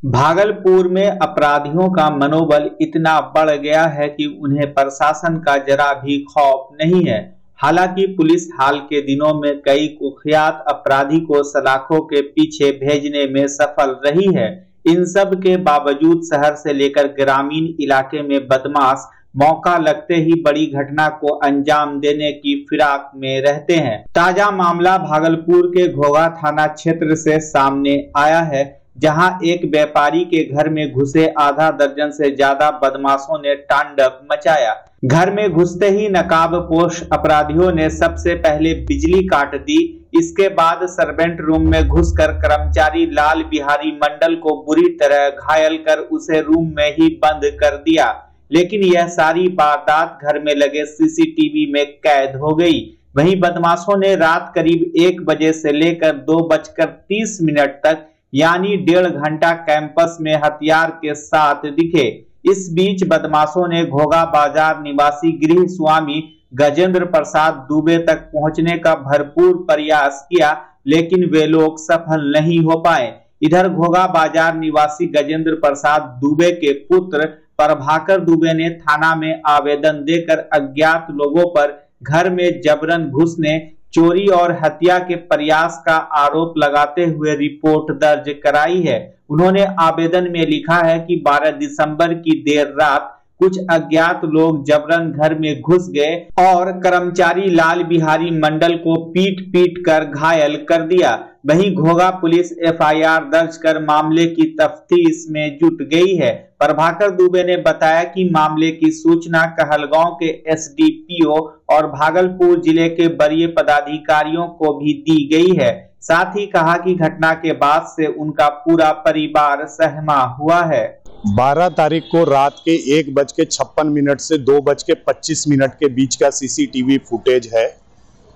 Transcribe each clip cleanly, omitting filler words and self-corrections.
भागलपुर में अपराधियों का मनोबल इतना बढ़ गया है कि उन्हें प्रशासन का जरा भी खौफ नहीं है। हालांकि पुलिस हाल के दिनों में कई कुख्यात अपराधी को सलाखों के पीछे भेजने में सफल रही है। इन सब के बावजूद शहर से लेकर ग्रामीण इलाके में बदमाश मौका लगते ही बड़ी घटना को अंजाम देने की फिराक में रहते हैं। ताजा मामला भागलपुर के घोघा थाना क्षेत्र से सामने आया है, जहां एक व्यापारी के घर में घुसे आधा दर्जन से ज्यादा बदमाशों ने तांडव मचाया। घर में घुसते ही नकाबपोश अपराधियों ने सबसे पहले बिजली काट दी। इसके बाद सर्वेंट रूम में घुसकर कर्मचारी लाल बिहारी मंडल को बुरी तरह घायल कर उसे रूम में ही बंद कर दिया। लेकिन यह सारी वारदात घर में लगे सीसीटीवी में कैद हो गई। वहीं बदमाशों ने रात करीब 1 बजे से लेकर 2:30 तक यानी 1.5 घंटा कैंपस में हथियार के साथ दिखे। इस बीच बदमाशों ने घोघा बाजार निवासी गृह स्वामी गजेंद्र प्रसाद दुबे तक पहुंचने का भरपूर प्रयास किया, लेकिन वे लोग सफल नहीं हो पाए। इधर घोघा बाजार निवासी गजेंद्र प्रसाद दुबे के पुत्र प्रभाकर दुबे ने थाना में आवेदन देकर अज्ञात लोगों पर घर में जबरन घुसने, चोरी और हत्या के प्रयास का आरोप लगाते हुए रिपोर्ट दर्ज कराई है। उन्होंने आवेदन में लिखा है कि 12 दिसंबर की देर रात कुछ अज्ञात लोग जबरन घर में घुस गए और कर्मचारी लाल बिहारी मंडल को पीट पीट कर घायल कर दिया। वहीं घोघा पुलिस एफआईआर दर्ज कर मामले की तफ्तीश में जुट गई है। प्रभाकर दुबे ने बताया कि मामले की सूचना कहलगांव के एसडीपीओ और भागलपुर जिले के वरीय पदाधिकारियों को भी दी गई है। साथ ही कहा कि घटना के बाद से उनका पूरा परिवार सहमा हुआ है। 12 तारीख को रात के 1:56 से 2:25 के बीच का सीसीटीवी फुटेज है।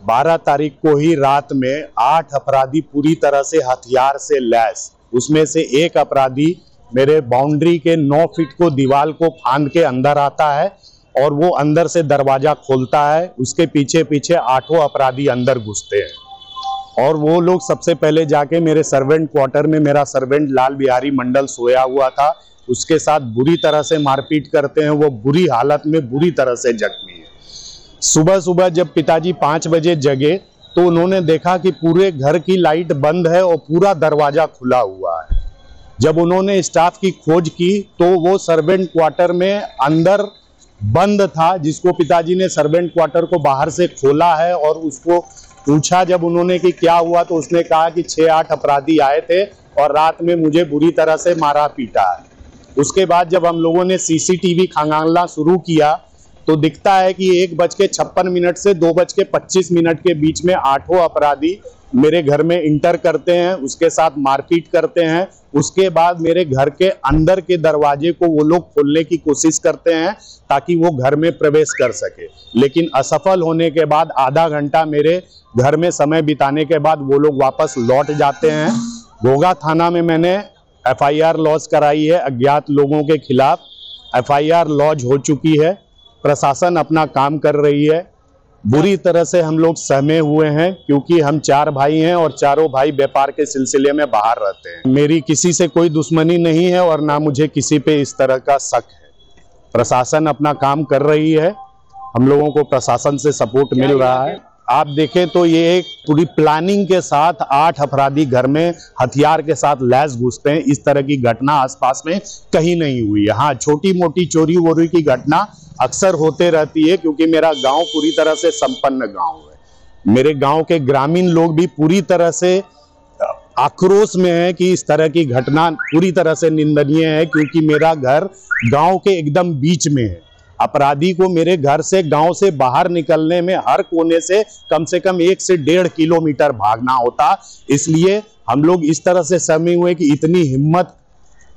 12 तारीख को ही रात में 8 अपराधी पूरी तरह से हथियार से लैस, उसमें से एक अपराधी मेरे बाउंड्री के 9 फीट को दीवार को फांद के अंदर आता है और वो अंदर से दरवाजा खोलता है। उसके पीछे पीछे 8 अपराधी अंदर घुसते हैं और वो लोग सबसे पहले जाके मेरे सर्वेंट क्वार्टर में, मेरा सर्वेंट लाल बिहारी मंडल सोया हुआ था, उसके साथ बुरी तरह से मारपीट करते हैं। वो बुरी हालत में बुरी तरह से जख्मी है। सुबह सुबह जब पिताजी 5 बजे जगे तो उन्होंने देखा कि पूरे घर की लाइट बंद है और पूरा दरवाजा खुला हुआ है। जब उन्होंने स्टाफ की खोज की तो वो सर्वेंट क्वार्टर में अंदर बंद था, जिसको पिताजी ने सर्वेंट क्वार्टर को बाहर से खोला है और उसको पूछा जब उन्होंने कि क्या हुआ, तो उसने कहा कि 6-8 अपराधी आए थे और रात में मुझे बुरी तरह से मारा पीटा है। उसके बाद जब हम लोगों ने सीसीटीवी खंगालना शुरू किया तो दिखता है कि 1:56 से 2:25 के बीच में 8 अपराधी मेरे घर में इंटर करते हैं, उसके साथ मारपीट करते हैं। उसके बाद मेरे घर के अंदर के दरवाजे को वो लोग खोलने की कोशिश करते हैं ताकि वो घर में प्रवेश कर सके, लेकिन असफल होने के बाद आधा घंटा मेरे घर में समय बिताने के बाद वो लोग वापस लौट जाते हैं। घोघा थाना में मैंने एफआईआर लॉन्च कराई है। अज्ञात लोगों के खिलाफ एफआईआर लॉन्च हो चुकी है। प्रशासन अपना काम कर रही है। बुरी तरह से हम लोग सहमे हुए हैं क्योंकि हम 4 भाई हैं और चारों भाई व्यापार के सिलसिले में बाहर रहते हैं। मेरी किसी से कोई दुश्मनी नहीं है और ना मुझे किसी पे इस तरह का शक है। प्रशासन अपना काम कर रही है, हम लोगों को प्रशासन से सपोर्ट मिल रहा है। आप देखें तो ये एक पूरी प्लानिंग के साथ 8 अपराधी घर में हथियार के साथ लैस घुसते हैं। इस तरह की घटना आसपास में कहीं नहीं हुई है। हाँ, छोटी मोटी चोरी वोरी की घटना अक्सर होते रहती है क्योंकि मेरा गांव पूरी तरह से संपन्न गांव है। मेरे गांव के ग्रामीण लोग भी पूरी तरह से आक्रोश में है कि इस तरह की घटना पूरी तरह से निंदनीय है क्योंकि मेरा घर गांव के एकदम बीच में है। अपराधी को मेरे घर से, गांव से बाहर निकलने में हर कोने से कम 1 से 1.5 किलोमीटर भागना होता। इसलिए हम लोग इस तरह से सहमे हुए कि इतनी हिम्मत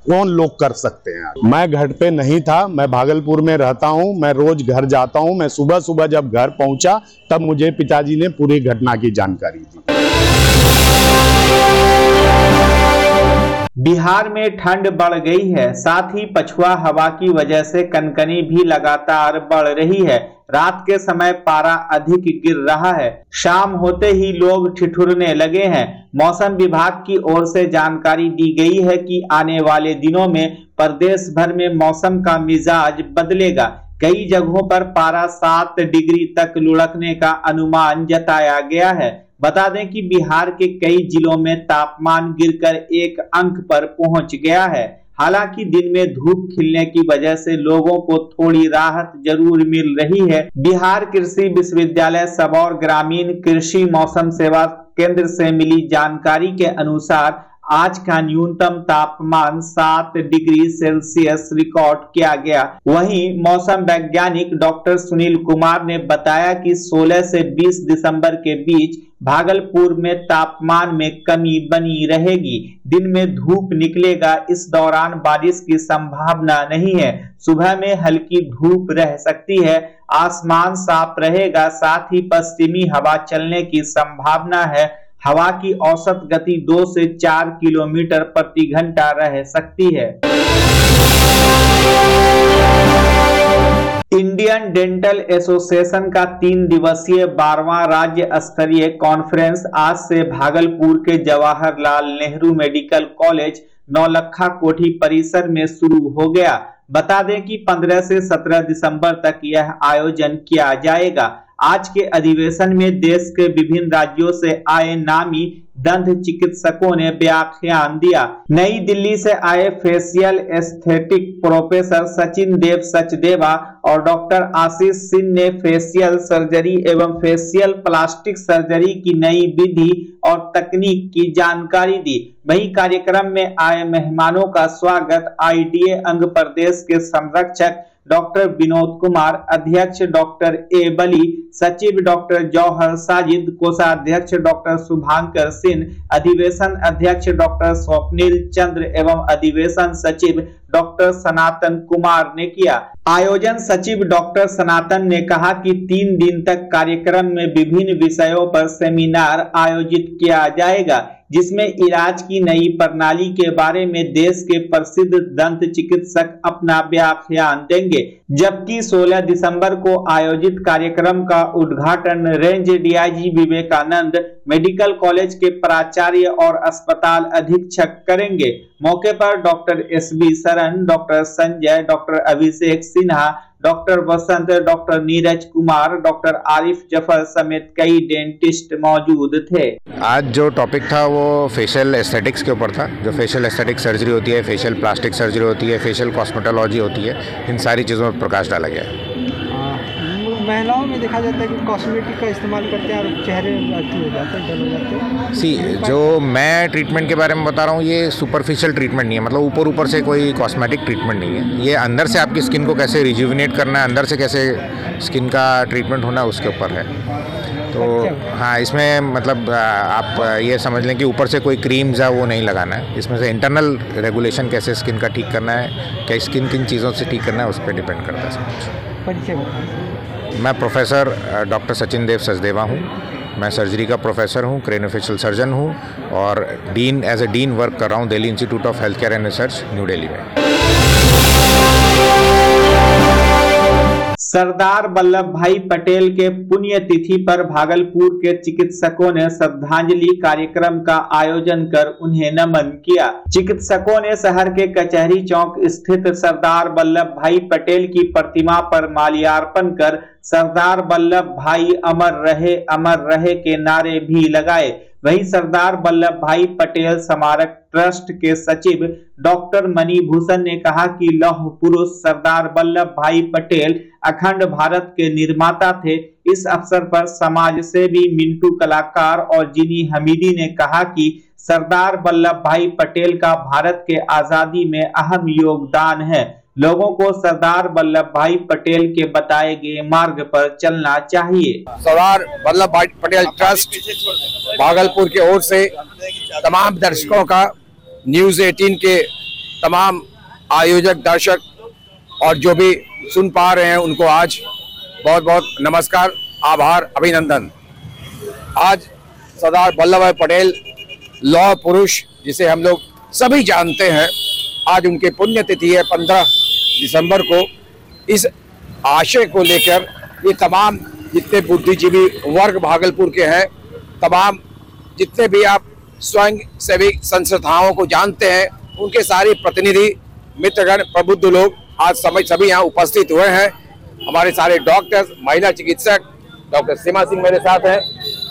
कौन लोग कर सकते हैं। मैं घर पे नहीं था, मैं भागलपुर में रहता हूं, मैं रोज घर जाता हूं। मैं सुबह सुबह जब घर पहुंचा तब मुझे पिताजी ने पूरी घटना की जानकारी दी। बिहार में ठंड बढ़ गई है, साथ ही पछुआ हवा की वजह से कनकनी भी लगातार बढ़ रही है। रात के समय पारा अधिक गिर रहा है, शाम होते ही लोग ठिठुरने लगे हैं। मौसम विभाग की ओर से जानकारी दी गई है कि आने वाले दिनों में प्रदेश भर में मौसम का मिजाज बदलेगा। कई जगहों पर पारा 7 डिग्री तक लुढ़कने का अनुमान जताया गया है। बता दें कि बिहार के कई जिलों में तापमान गिरकर 1 अंक पर पहुंच गया है। हालांकि दिन में धूप खिलने की वजह से लोगों को थोड़ी राहत जरूर मिल रही है। बिहार कृषि विश्वविद्यालय सबौर ग्रामीण कृषि मौसम सेवा केंद्र से मिली जानकारी के अनुसार आज का न्यूनतम तापमान 7 डिग्री सेल्सियस रिकॉर्ड किया गया। वहीं मौसम वैज्ञानिक डॉक्टर सुनील कुमार ने बताया कि 16 से 20 दिसंबर के बीच भागलपुर में तापमान में कमी बनी रहेगी। दिन में धूप निकलेगा, इस दौरान बारिश की संभावना नहीं है। सुबह में हल्की धूप रह सकती है, आसमान साफ रहेगा, साथ ही पश्चिमी हवा चलने की संभावना है। हवा की औसत गति 2 से 4 किलोमीटर प्रति घंटा रह सकती है। इंडियन डेंटल एसोसिएशन का 3 दिवसीय 12वां राज्य स्तरीय कॉन्फ्रेंस आज से भागलपुर के जवाहरलाल नेहरू मेडिकल कॉलेज नौलखा कोठी परिसर में शुरू हो गया। बता दें कि 15 से 17 दिसंबर तक यह आयोजन किया जाएगा। आज के अधिवेशन में देश के विभिन्न राज्यों से आए नामी दंत चिकित्सकों ने व्याख्यान दिया। नई दिल्ली से आए facial aesthetic professor Sachin Dev Sachdeva और डॉक्टर आशीष सिंह ने फेशियल सर्जरी एवं फेशियल प्लास्टिक सर्जरी की नई विधि और तकनीक की जानकारी दी। वहीं कार्यक्रम में आए मेहमानों का स्वागत आईडीए अंग प्रदेश के संरक्षक डॉक्टर विनोद कुमार, अध्यक्ष डॉक्टर ए बली, सचिव डॉक्टर जौहर साजिद, कोषाध्यक्ष डॉक्टर शुभांकर सिंह, अधिवेशन अध्यक्ष डॉक्टर स्वप्निल चंद्र एवं अधिवेशन सचिव डॉक्टर सनातन कुमार ने किया। आयोजन सचिव डॉक्टर सनातन ने कहा कि 3 दिन तक कार्यक्रम में विभिन्न विषयों पर सेमिनार आयोजित किया जाएगा, जिसमें इलाज की नई प्रणाली के बारे में देश के प्रसिद्ध दंत चिकित्सक अपना व्याख्यान देंगे। जबकि 16 दिसंबर को आयोजित कार्यक्रम का उद्घाटन range DIG Vivekanand medical college के प्राचार्य और अस्पताल अधीक्षक करेंगे। मौके पर doctor SB Sharan, doctor Sanjay, doctor Abhishek Sinha, doctor Vasant, doctor Neeraj Kumar, doctor Arif Zafar समेत कई डेंटिस्ट मौजूद थे। आज जो टॉपिक था वो फेशियल एस्थेटिक्स के ऊपर था। जो फेशियल एस्थेटिक सर्जरी होती है, फेशियल प्लास्टिक सर्जरी होती है, फेशियल कॉस्मेटोलॉजी होती है, इन सारी चीज़ों पर प्रकाश डाला गया है। महिलाओं में देखा जाता है कि कॉस्मेटिक का इस्तेमाल करते हैं और चेहरे अथी हो जाते हैं, डल हो जाते हैं। सी जो मैं ट्रीटमेंट के बारे में बता रहा हूँ, ये सुपरफिशियल ट्रीटमेंट नहीं है, मतलब ऊपर से कोई कॉस्मेटिक ट्रीटमेंट नहीं है। ये अंदर से आपकी स्किन को कैसे रिजुविनेट करना है, अंदर से कैसे स्किन का ट्रीटमेंट होना है, उसके ऊपर है। तो हाँ, इसमें मतलब आप ये समझ लें कि ऊपर से कोई क्रीम्स है वो नहीं लगाना है। इसमें से इंटरनल रेगुलेशन कैसे स्किन का ठीक करना है, क्या स्किन किन चीज़ों से ठीक करना है, उस पर डिपेंड करता है सब कुछ। परिचय मैं प्रोफेसर डॉक्टर सचिन देव सचदेवा हूँ। मैं सर्जरी का प्रोफेसर हूँ, क्रेनियोफेशियल सर्जन हूँ और dean as a dean work कर रहा हूँ Delhi Institute of Health Care and Research, New Delhi में। सरदार वल्लभ भाई पटेल के पुण्यतिथि पर भागलपुर के चिकित्सकों ने श्रद्धांजलि कार्यक्रम का आयोजन कर उन्हें नमन किया। चिकित्सकों ने शहर के कचहरी चौक स्थित सरदार वल्लभ भाई पटेल की प्रतिमा पर माल्यार्पण कर सरदार वल्लभ भाई अमर रहे के नारे भी लगाए। वहीं सरदार वल्लभ भाई पटेल स्मारक ट्रस्ट के सचिव डॉक्टर मणिभूषण ने कहा कि लौह पुरुष सरदार वल्लभ भाई पटेल अखंड भारत के निर्माता थे। इस अवसर पर समाज सेवी मिंटू कलाकार और जिनी हमीदी ने कहा कि सरदार वल्लभ भाई पटेल का भारत के आजादी में अहम योगदान है। लोगों को सरदार वल्लभ भाई पटेल के बताए गए मार्ग पर चलना चाहिए। सरदार वल्लभ भाई पटेल ट्रस्ट भागलपुर की ओर से तमाम दर्शकों का, न्यूज़ 18 के तमाम आयोजक दर्शक और जो भी सुन पा रहे हैं उनको आज बहुत बहुत नमस्कार, आभार, अभिनंदन। आज सरदार वल्लभ भाई पटेल लौह पुरुष जिसे हम लोग सभी जानते हैं। आज उनके पुण्यतिथि है 15 दिसंबर को। इस आशय को लेकर ये तमाम जितने बुद्धिजीवी वर्ग भागलपुर के हैं, तमाम जितने भी आप स्वयं सेवी संस्थाओं को जानते हैं, उनके सारे प्रतिनिधि, मित्रगण, प्रबुद्ध लोग आज समय सभी यहाँ उपस्थित हुए हैं। हमारे सारे डॉक्टर, महिला चिकित्सक, डॉक्टर सीमा सिंह मेरे साथ हैं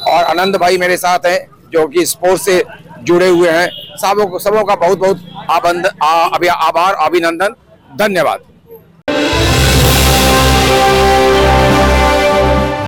और आनंद भाई मेरे साथ हैं जो कि स्पोर्ट्स से जुड़े हुए हैं। सबों का बहुत बहुत आभार, अभिनंदन, धन्यवाद।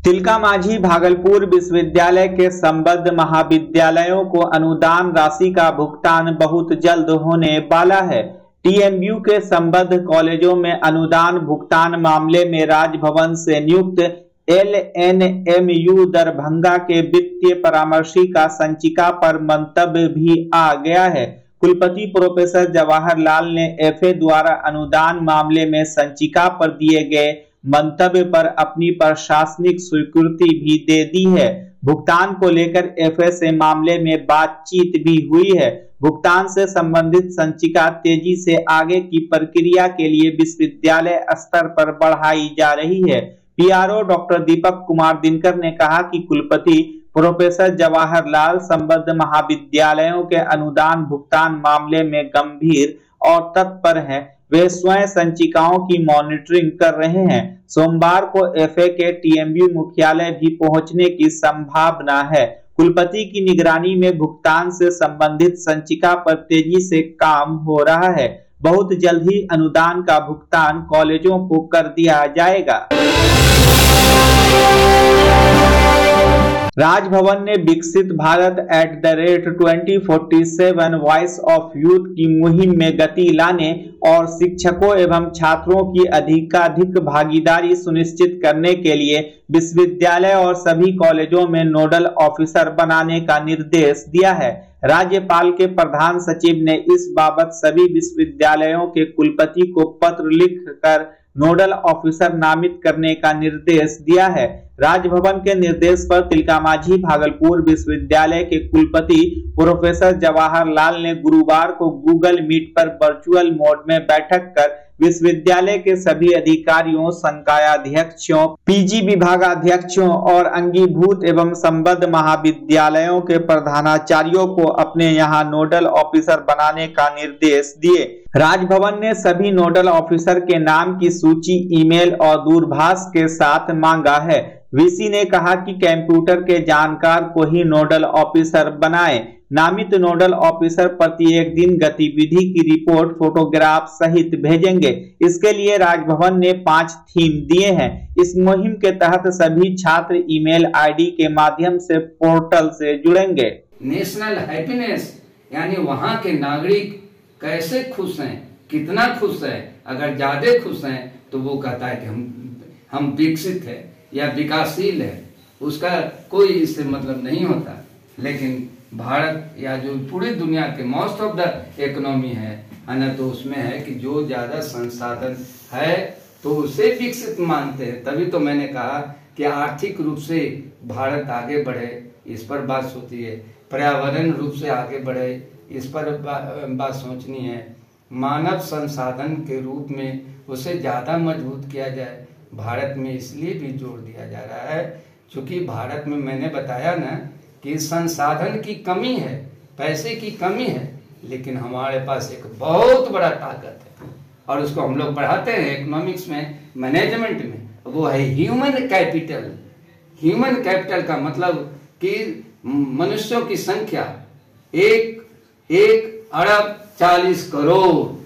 तिलका मांझी भागलपुर विश्वविद्यालय के संबद्ध महाविद्यालयों को अनुदान राशि का भुगतान बहुत जल्द होने वाला है। टीएमयू के संबद्ध कॉलेजों में अनुदान भुगतान मामले में राजभवन से नियुक्त एलएनएमयू दरभंगा के वित्तीय परामर्शी का संचिका पर मंतव्य भी आ गया है। कुलपति प्रोफेसर जवाहरलाल ने एफए द्वारा अनुदान मामले में संचिका पर दिए गए मंतव्य पर अपनी प्रशासनिक स्वीकृति भी दे दी है। भुगतान को लेकर एफए से मामले में बातचीत भी हुई है। भुगतान से संबंधित संचिका तेजी से आगे की प्रक्रिया के लिए विश्वविद्यालय स्तर पर बढ़ाई जा रही है। पीआरओ डॉक्टर दीपक कुमार दिनकर ने कहा कि कुलपति प्रोफेसर जवाहरलाल संबद्ध महाविद्यालयों के अनुदान भुगतान मामले में गंभीर और तत्पर हैं। वे स्वयं संचिकाओं की मॉनिटरिंग कर रहे हैं। सोमवार को एफए के टीएमयू मुख्यालय भी पहुंचने की संभावना है। कुलपति की निगरानी में भुगतान से संबंधित संचिका पर तेजी से काम हो रहा है। बहुत जल्द ही अनुदान का भुगतान कॉलेजों को कर दिया जाएगा। राजभवन ने विकसित भारत @2047 वॉइस ऑफ यूथ की मुहिम में गति लाने और शिक्षकों एवं छात्रों की अधिकाधिक भागीदारी सुनिश्चित करने के लिए विश्वविद्यालय और सभी कॉलेजों में नोडल ऑफिसर बनाने का निर्देश दिया है। राज्यपाल के प्रधान सचिव ने इस बाबत सभी विश्वविद्यालयों के कुलपति को पत्र लिखकर नोडल ऑफिसर नामित करने का निर्देश दिया है। राजभवन के निर्देश पर तिलका मांझी भागलपुर विश्वविद्यालय के कुलपति प्रोफेसर जवाहरलाल ने गुरुवार को गूगल मीट पर वर्चुअल मोड में बैठक कर विश्वविद्यालय के सभी अधिकारियों, संकायाध्यक्षों, पीजी विभागाध्यक्षों और अंगीभूत एवं संबद्ध महाविद्यालयों के प्रधानाचार्यों को अपने यहां नोडल ऑफिसर बनाने का निर्देश दिए। राजभवन ने सभी नोडल ऑफिसर के नाम की सूची ईमेल और दूरभाष के साथ मांगा है। वीसी ने कहा कि कंप्यूटर के जानकार को ही नोडल ऑफिसर बनाएं। नामित नोडल ऑफिसर प्रत्येक दिन गतिविधि की रिपोर्ट फोटोग्राफ सहित भेजेंगे। इसके लिए राजभवन ने 5 थीम दिए हैं। इस मुहिम के तहत सभी छात्र ईमेल आईडी के माध्यम से पोर्टल से जुड़ेंगे। नेशनल हैप्पीनेस यानी वहाँ के नागरिक कैसे खुश हैं, कितना खुश है। अगर ज्यादा खुश हैं तो वो कहता है कि हम विकसित है या विकासशील है, उसका कोई इससे मतलब नहीं होता। लेकिन भारत या जो पूरी दुनिया के मोस्ट ऑफ द इकोनॉमी है ना, तो उसमें है कि जो ज्यादा संसाधन है तो उसे विकसित मानते हैं। तभी तो मैंने कहा कि आर्थिक रूप से भारत आगे बढ़े, इस पर बात होती है। पर्यावरण रूप से आगे बढ़े, इस पर बात सोचनी है। मानव संसाधन के रूप में उसे ज्यादा मजबूत किया जाए। भारत में इसलिए भी जोर दिया जा रहा है क्योंकि भारत में मैंने बताया ना कि संसाधन की कमी है, पैसे की कमी है, लेकिन हमारे पास एक बहुत बड़ा ताकत है और उसको हम लोग बढ़ाते हैं इकोनॉमिक्स में, मैनेजमेंट में। वो है ह्यूमन कैपिटल। ह्यूमन कैपिटल का मतलब कि मनुष्यों की संख्या 1,40,00,000,000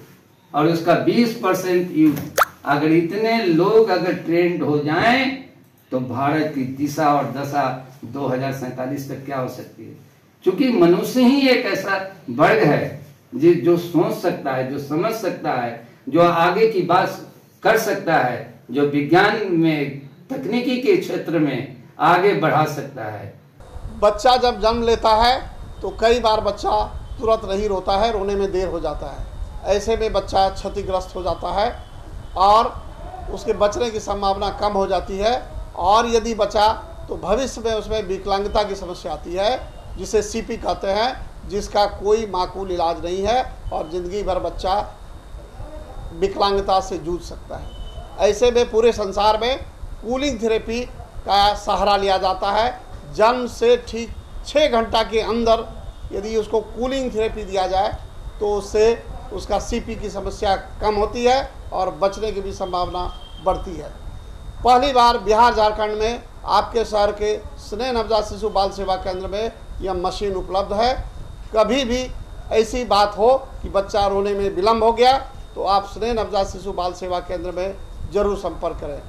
और उसका 20% यूथ। अगर इतने लोग अगर ट्रेंड हो जाएं तो भारत की दिशा और दशा 2047 तक क्या हो सकती है। क्योंकि मनुष्य ही एक ऐसा वर्ग है जो सोच सकता है, जो समझ सकता है, जो आगे की बात कर सकता है, जो विज्ञान में, तकनीकी के क्षेत्र में आगे बढ़ा सकता है। बच्चा जब जन्म लेता है तो कई बार बच्चा तुरंत नहीं रोता है, रोने में देर हो जाता है। ऐसे में बच्चा क्षतिग्रस्त हो जाता है और उसके बचने की संभावना कम हो जाती है। और यदि बचा तो भविष्य में उसमें विकलांगता की समस्या आती है, जिसे सीपी कहते हैं, जिसका कोई माकूल इलाज नहीं है और ज़िंदगी भर बच्चा विकलांगता से जूझ सकता है। ऐसे में पूरे संसार में कूलिंग थेरेपी का सहारा लिया जाता है। जन्म से ठीक 6 घंटा के अंदर यदि उसको कूलिंग थेरेपी दिया जाए तो उससे उसका सीपी की समस्या कम होती है और बचने की भी संभावना बढ़ती है। पहली बार बिहार झारखंड में आपके शहर के स्नेह नवजात शिशु बाल सेवा केंद्र में यह मशीन उपलब्ध है। कभी भी ऐसी बात हो कि बच्चा रोने में विलम्ब हो गया तो आप स्नेह नवजात शिशु बाल सेवा केंद्र में जरूर संपर्क करें।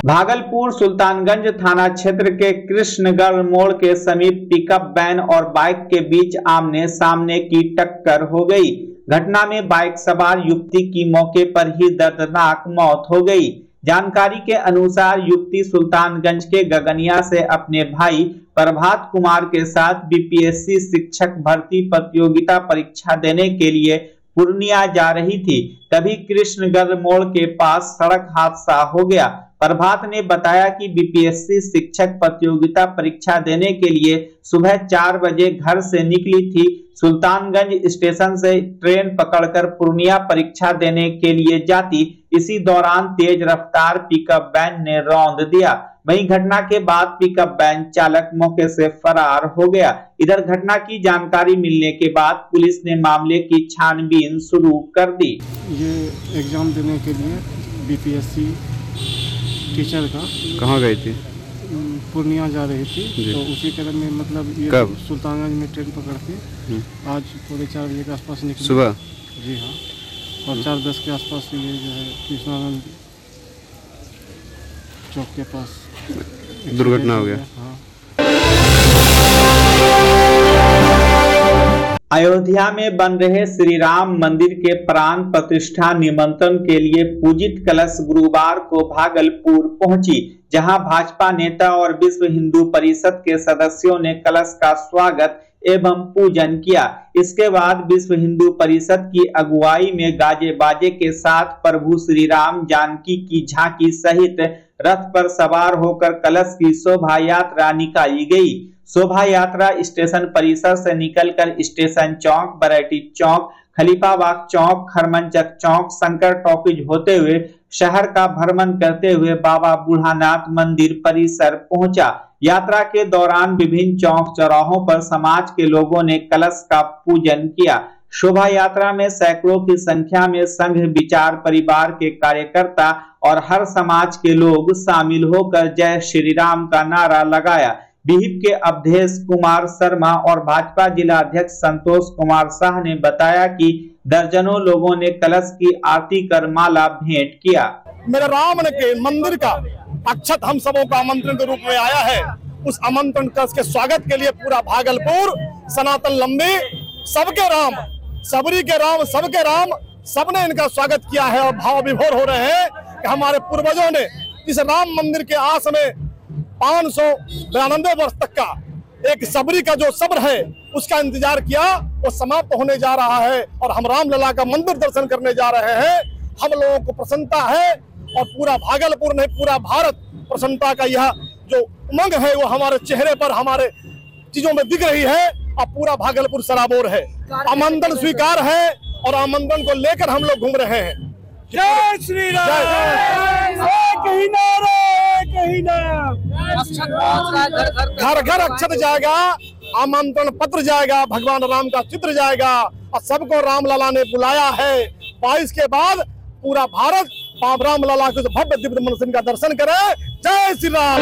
भागलपुर सुल्तानगंज थाना क्षेत्र के कृष्णगढ़ मोड़ के समीप पिकअप वैन और बाइक के बीच आमने सामने की टक्कर हो गई। घटना में बाइक सवार युवती की मौके पर ही दर्दनाक मौत हो गई। जानकारी के अनुसार युवती सुल्तानगंज के गगनिया से अपने भाई प्रभात कुमार के साथ बीपीएससी शिक्षक भर्ती प्रतियोगिता परीक्षा देने के लिए पूर्णिया जा रही थी। तभी कृष्णगढ़ मोड़ के पास सड़क हादसा हो गया। प्रभात ने बताया कि बीपीएससी शिक्षक प्रतियोगिता परीक्षा देने के लिए सुबह 4 बजे घर से निकली थी। सुल्तानगंज स्टेशन से ट्रेन पकड़कर पूर्णिया परीक्षा देने के लिए जाती। इसी दौरान तेज रफ्तार पिकअप वैन ने रौंद दिया। वहीं घटना के बाद पिकअप वैन चालक मौके से फरार हो गया। इधर घटना की जानकारी मिलने के बाद पुलिस ने मामले की छानबीन शुरू कर दी। ये एग्जाम देने के लिए बीपीएससी टीचर का कहाँ गई थी? पूर्णिया जा रही थी, तो उसी क्रम में मतलब ये कब? सुल्तानगंज में ट्रेन पकड़ के आज पूरे 4 बजे के आसपास निकली सुबह। जी हाँ, और 4:10 के आसपास ये जो है कृष्णानंद चौक के पास दुर्घटना हो गया। हाँ। अयोध्या में बन रहे श्री राम मंदिर के प्राण प्रतिष्ठा निमंत्रण के लिए पूजित कलश गुरुवार को भागलपुर पहुंची, जहां भाजपा नेता और विश्व हिंदू परिषद के सदस्यों ने कलश का स्वागत एवं पूजन किया। इसके बाद विश्व हिंदू परिषद की अगुवाई में गाजे बाजे के साथ प्रभु श्री राम जानकी की झांकी सहित रथ पर सवार होकर कलश की शोभा यात्रा निकाली गई। शोभा यात्रा स्टेशन परिसर से निकलकर स्टेशन चौक, बरैटी चौक, खलीफाबाग चौक, खरमंचक चौक, शंकर टॉकीज होते हुए शहर का भ्रमण करते हुए बाबा बूढ़ानाथ मंदिर परिसर पहुंचा। यात्रा के दौरान विभिन्न चौक चौराहों पर समाज के लोगों ने कलश का पूजन किया। शोभा यात्रा में सैकड़ों की संख्या में संघ विचार परिवार के कार्यकर्ता और हर समाज के लोग शामिल होकर जय श्री राम का नारा लगाया। विहिप के अवधेश कुमार शर्मा और भाजपा जिला अध्यक्ष संतोष कुमार शाह ने बताया कि दर्जनों लोगों ने कलश की आरती कर माला भेंट किया। मेरे राम के मंदिर का अक्षत हम सबों का आमंत्रण के रूप में आया है। उस आमंत्रण के स्वागत के लिए पूरा भागलपुर सनातन लंबी सबके राम, सबरी के राम, सबके राम, सबने इनका स्वागत किया है और भाव विभोर हो रहे हैं कि हमारे पूर्वजों ने इस राम मंदिर के आस में 592 वर्ष तक का एक सबरी का जो सब्र है उसका इंतजार किया, वो समाप्त होने जा रहा है और हम रामलला का मंदिर दर्शन करने जा रहे हैं। हम लोगों को प्रसन्नता है और पूरा भागलपुर नहीं पूरा भारत प्रसन्नता का यह जो उमंग है वो हमारे चेहरे पर, हमारे चीजों में दिख रही है और पूरा भागलपुर सराबोर है। आमंत्रण स्वीकार है और आमंत्रण को लेकर हम लोग घूम रहे हैं। जय श्री राम, घर घर अक्षत जाएगा, आमंत्रण पत्र जाएगा, भगवान राम का चित्र जाएगा और सबको रामलला ने बुलाया है। 22 के बाद पूरा भारत रामलला के भव्य दिव्य मंदिर का दर्शन करे। जय श्री राम।